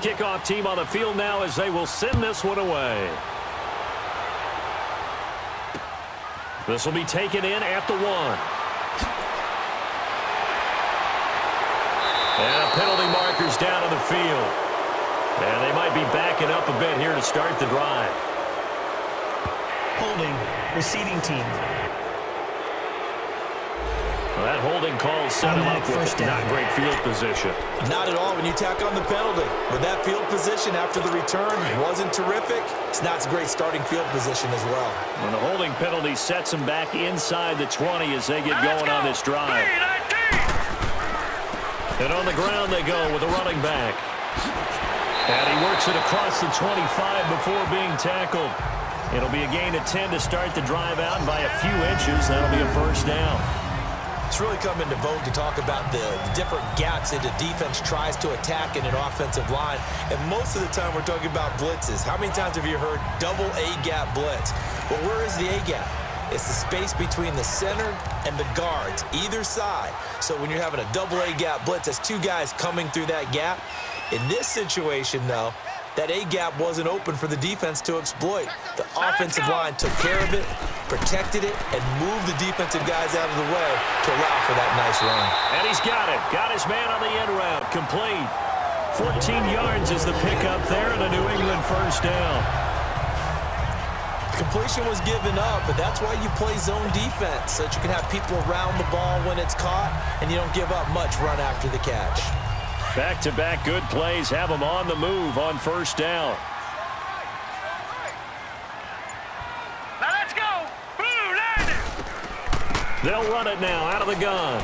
kickoff team on the field now as they will send this one away. This will be taken in at the 1. And penalty markers down on the field. And they might be backing up a bit here to start the drive. Holding, receiving team. Well, that holding call set him up with not great field position. Not at all when you tack on the penalty. With that field position after the return wasn't terrific. It's not a great starting field position as well. When the holding penalty sets him back inside the 20 as they get going on this drive. And on the ground they go with a running back. And he works it across the 25 before being tackled. It'll be a gain of 10 to start the drive out, and by a few inches, that'll be a first down. It's really come into vogue to talk about the different gaps that the defense tries to attack in an offensive line. And most of the time we're talking about blitzes. How many times have you heard double A-gap blitz? Well, where is the A-gap? It's the space between the center and the guards, either side. So when you're having a double A-gap blitz, that's two guys coming through that gap. In this situation, though, that A-gap wasn't open for the defense to exploit. The offensive line took care of it, protected it, and moved the defensive guys out of the way to allow for that nice run. And he's got it. Got his man on the end route. Complete. 14 yards is the pickup there, and a New England first down. Completion was given up, but that's why you play zone defense, so that you can have people around the ball when it's caught, and you don't give up much run after the catch. Back-to-back good plays have them on the move on first down. Now let's go. They'll run it now out of the gun.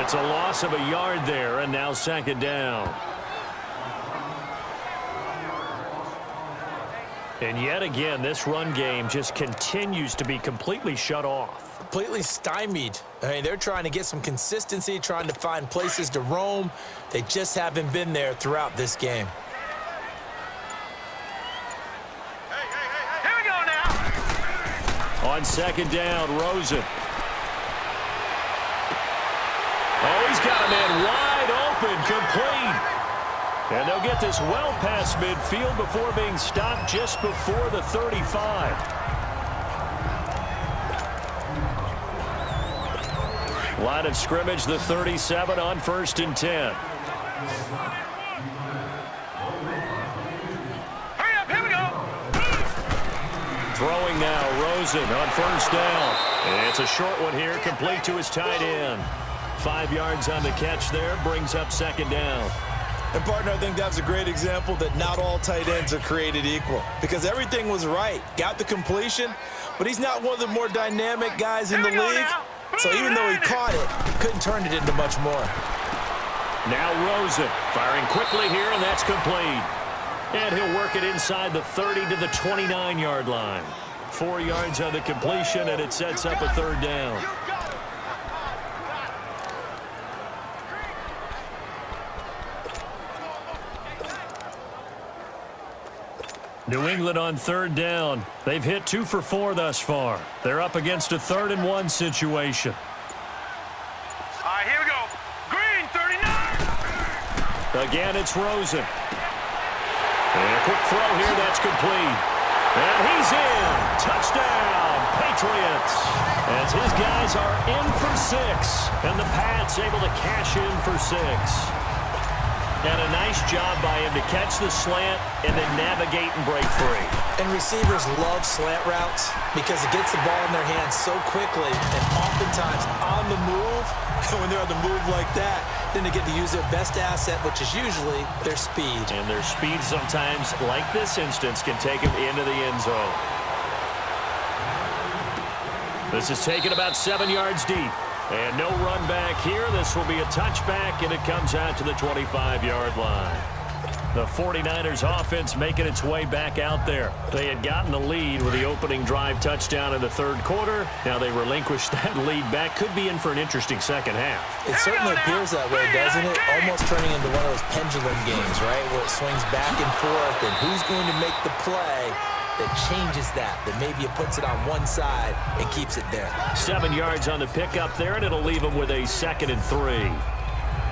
It's a loss of a yard there, and now second down. And yet again, this run game just continues to be completely shut off. Completely stymied. I mean, they're trying to get some consistency, trying to find places to roam. They just haven't been there throughout this game. Here we go now. On second down, Rosen. Oh, he's got a man wide open, complete. And they'll get this well past midfield before being stopped just before the 35. Line of scrimmage, the 37 on 1st and 10. Hurry up, here we go. Throwing now, Rosen on first down. And it's a short one here, complete to his tight end. 5 yards on the catch there, brings up second down. And, partner, I think that's a great example that not all tight ends are created equal. Because everything was right. Got the completion, but he's not one of the more dynamic guys in the league. So even though he caught it, he couldn't turn it into much more. Now Rosen firing quickly here, and that's complete. And he'll work it inside the 30 to the 29-yard line. 4 yards on the completion, and it sets up a third down. New England on third down. They've hit 2 for 4 thus far. They're up against a 3rd and 1 situation. All right, here we go. Green, 39. Again, it's Rosen. And a quick throw here, that's complete. And he's in. Touchdown, Patriots. As his guys are in for 6. And the Pats able to cash in for 6. And a nice job by him to catch the slant and then navigate and break free. And receivers love slant routes because it gets the ball in their hands so quickly and oftentimes on the move. And when they're on the move like that, then they get to use their best asset, which is usually their speed. And their speed sometimes, like this instance, can take them into the end zone. This is taken about 7 yards deep. And no run back here. This will be a touchback, and it comes out to the 25-yard line. The 49ers offense making its way back out there. They had gotten the lead with the opening drive touchdown in the 3rd quarter. Now they relinquished that lead back. Could be in for an interesting second half. It certainly appears that way, doesn't it? Almost turning into one of those pendulum games, right? Where it swings back and forth, and who's going to make the play that changes that maybe it puts it on one side and keeps it there. 7 yards on the pickup there, and it'll leave them with a 2nd and 3.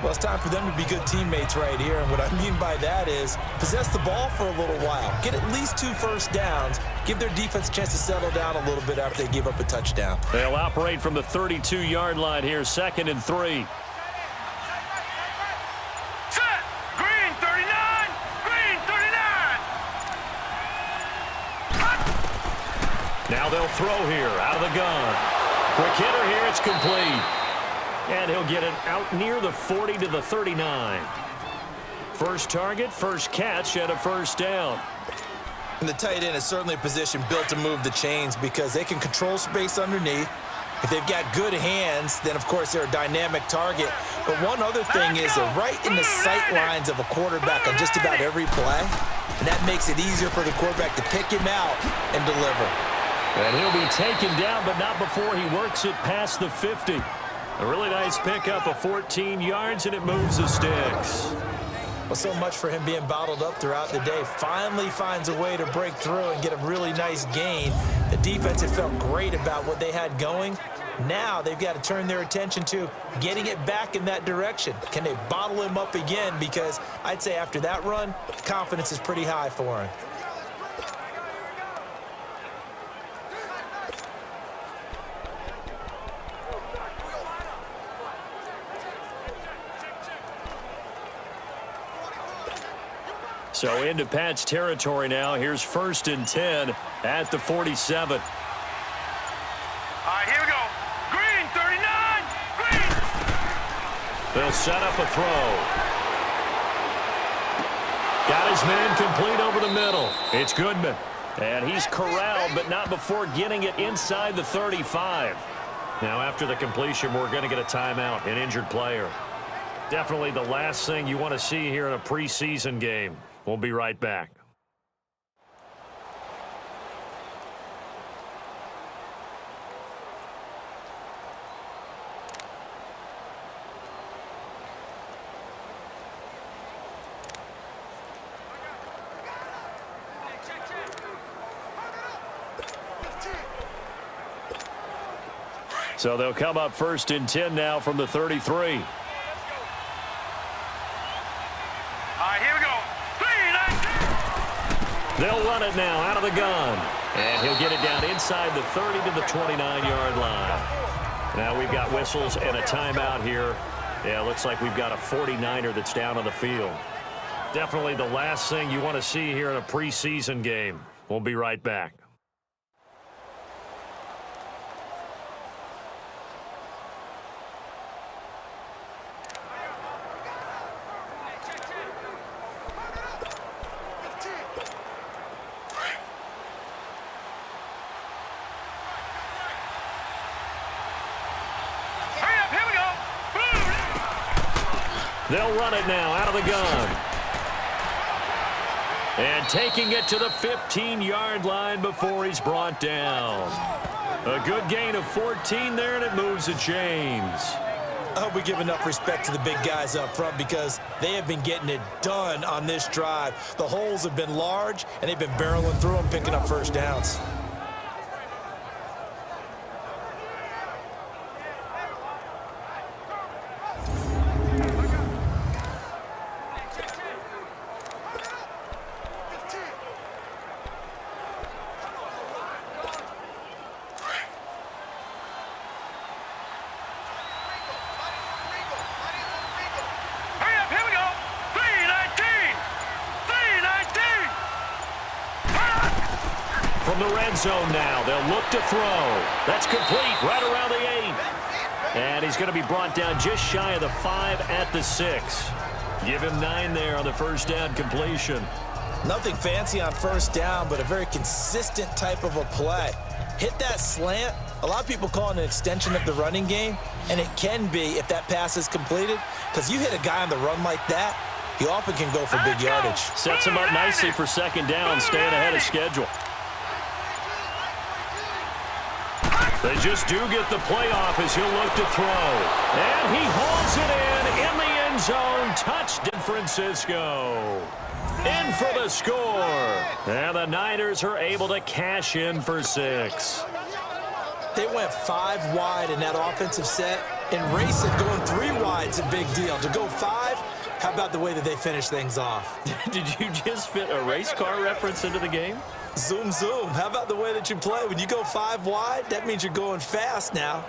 Well, it's time for them to be good teammates right here, and what I mean by that is possess the ball for a little while, get at least 2 first downs, give their defense a chance to settle down a little bit after they give up a touchdown. They'll operate from the 32-yard line here, 2nd and 3. Set. Green 39. Green 39. Now they'll throw here out of the gun. Quick hitter here, it's complete. And he'll get it out near the 40 to the 39. First target, first catch, and a first down. And the tight end is certainly a position built to move the chains because they can control space underneath. If they've got good hands, then, of course, they're a dynamic target. But one other thing is they're right in the sight lines of a quarterback on just about every play. And that makes it easier for the quarterback to pick him out and deliver. And he'll be taken down, but not before he works it past the 50. A really nice pickup of 14 yards, and it moves the sticks. Well, so much for him being bottled up throughout the day. Finally finds a way to break through and get a really nice gain. The defense had felt great about what they had going. Now they've got to turn their attention to getting it back in that direction. Can they bottle him up again? Because I'd say after that run, confidence is pretty high for him. So into Pat's territory now. Here's 1st and 10 at the 47. All right, here we go. Green 39. Green. They'll set up a throw. Got his man complete over the middle. It's Goodman. And he's corralled, but not before getting it inside the 35. Now after the completion, we're going to get a timeout, an injured player. Definitely the last thing you want to see here in a preseason game. We'll be right back. So they'll come up 1st and 10 now from the 33. They'll run it now out of the gun. And he'll get it down inside the 30 to the 29-yard line. Now we've got whistles and a timeout here. Yeah, looks like we've got a 49er that's down on the field. Definitely the last thing you want to see here in a preseason game. We'll be right back. They'll run it now out of the gun. And taking it to the 15-yard line before he's brought down. A good gain of 14 there, and it moves the chains. I hope we give enough respect to the big guys up front because they have been getting it done on this drive. The holes have been large, and they've been barreling through them, picking up first downs. From the red zone now, they'll look to throw. That's complete right around the 8. And he's going to be brought down just shy of the 5 at the 6. Give him 9 there on the first down completion. Nothing fancy on first down, but a very consistent type of a play. Hit that slant. A lot of people call it an extension of the running game, and it can be if that pass is completed, because you hit a guy on the run like that, he often can go for big yardage. Sets him up nicely for second down, staying ahead of schedule. They just do get the playoff as he'll look to throw. And he hauls it in the end zone. Touchdown, Francisco. In for the score. And the Niners are able to cash in for 6. They went 5 wide in that offensive set, and racing going 3 wide is a big deal. To go 5, how about the way that they finish things off? Did you just fit a race car reference into the game? Zoom, zoom. How about the way that you play? When you go 5 wide, that means you're going fast now.